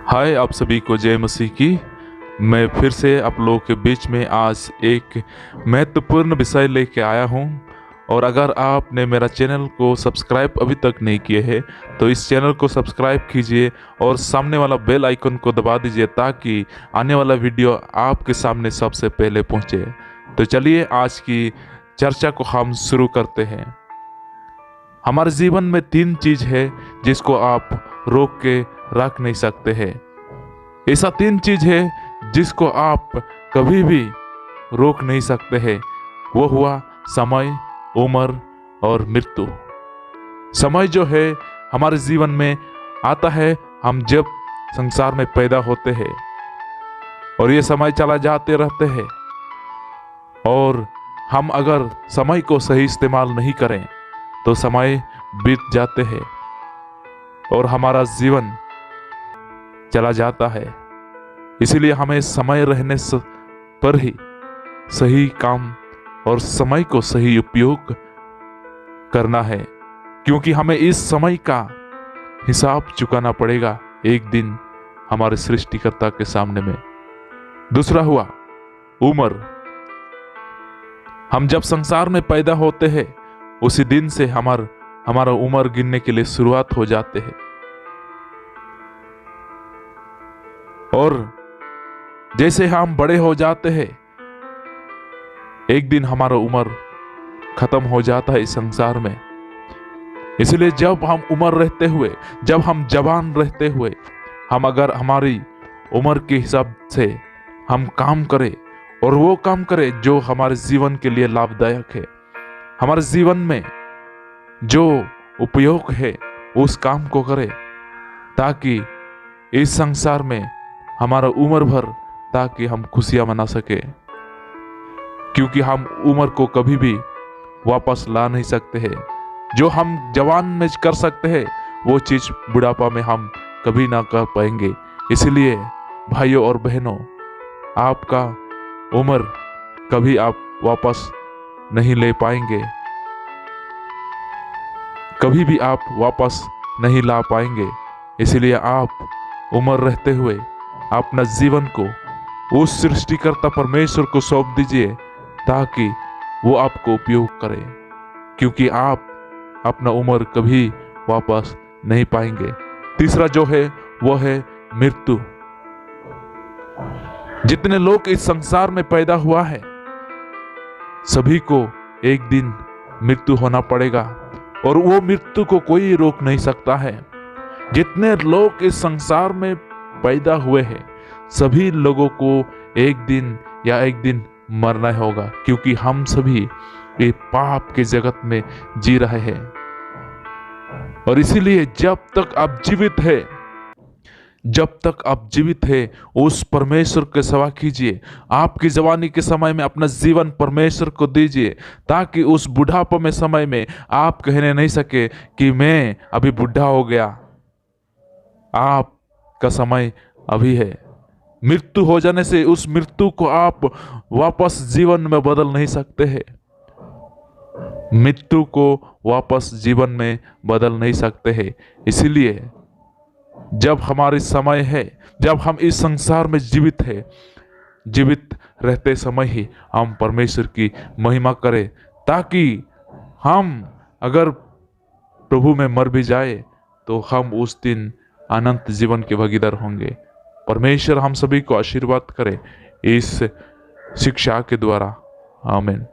हाय, आप सभी को जय मसीह की। मैं फिर से आप लोगों के बीच में आज एक महत्वपूर्ण विषय लेके आया हूँ। और अगर आपने मेरा चैनल को सब्सक्राइब अभी तक नहीं किए हैं तो इस चैनल को सब्सक्राइब कीजिए और सामने वाला बेल आइकन को दबा दीजिए ताकि आने वाला वीडियो आपके सामने सबसे पहले पहुँचे। तो चलिए आज की चर्चा को हम शुरू करते हैं। हमारे जीवन में 3 चीज है जिसको आप रोक के रख नहीं सकते हैं। ऐसा 3 चीज है जिसको आप कभी भी रोक नहीं सकते हैं। वो हुआ समय, उम्र और मृत्यु। समय जो है हमारे जीवन में आता है हम जब संसार में पैदा होते हैं, और ये समय चला जाते रहते हैं। और हम अगर समय को सही इस्तेमाल नहीं करें तो समय बीत जाते हैं और हमारा जीवन चला जाता है। इसीलिए हमें समय रहने पर ही सही काम और समय को सही उपयोग करना है, क्योंकि हमें इस समय का हिसाब चुकाना पड़ेगा एक दिन हमारे सृष्टिकर्ता के सामने में। दूसरा हुआ उम्र। हम जब संसार में पैदा होते हैं उसी दिन से हमारा उम्र गिनने के लिए शुरुआत हो जाते हैं, और जैसे हम बड़े हो जाते हैं एक दिन हमारा उम्र खत्म हो जाता है इस संसार में। इसलिए जब हम उम्र रहते हुए, जब हम जवान रहते हुए, हम अगर हमारी उम्र के हिसाब से हम काम करें और वो काम करें जो हमारे जीवन के लिए लाभदायक है, हमारे जीवन में जो उपयोग है उस काम को करें, ताकि इस संसार में हमारा उम्र भर ताकि हम खुशियां मना सके। क्योंकि हम उम्र को कभी भी वापस ला नहीं सकते हैं। जो हम जवान में कर सकते हैं वो चीज बुढ़ापा में हम कभी ना कर पाएंगे। इसलिए भाइयों और बहनों, आपका उम्र कभी आप वापस नहीं ले पाएंगे, कभी भी आप वापस नहीं ला पाएंगे। इसलिए आप उम्र रहते हुए अपना जीवन को उस सृष्टिकर्ता परमेश्वर को सौंप दीजिए ताकि वो आपको उपयोग करे, क्योंकि आप अपना उम्र कभी वापस नहीं पाएंगे। तीसरा जो है वो है मृत्यु। जितने लोग इस संसार में पैदा हुआ है सभी को एक दिन मृत्यु होना पड़ेगा, और वो मृत्यु को कोई रोक नहीं सकता है। जितने लोग इस संसार में पैदा हुए हैं सभी लोगों को एक दिन मरना होगा, क्योंकि हम सभी ये पाप के जगत में जी रहे हैं। और इसीलिए जब तक आप जीवित है उस परमेश्वर की सेवा कीजिए। आपकी जवानी के समय में अपना जीवन परमेश्वर को दीजिए, ताकि उस बुढ़ापे में समय में आप कहने नहीं सके कि मैं अभी बुढ़ा हो गया। आपका समय अभी है। मृत्यु हो जाने से उस मृत्यु को आप वापस जीवन में बदल नहीं सकते हैं। मृत्यु को वापस जीवन में बदल नहीं सकते हैं। इसीलिए जब हमारी समय है, जब हम इस संसार में जीवित रहते समय ही हम परमेश्वर की महिमा करें, ताकि हम अगर प्रभु में मर भी जाए तो हम उस दिन अनंत जीवन के भागीदार होंगे। परमेश्वर हम सभी को आशीर्वाद करे इस शिक्षा के द्वारा। आमीन।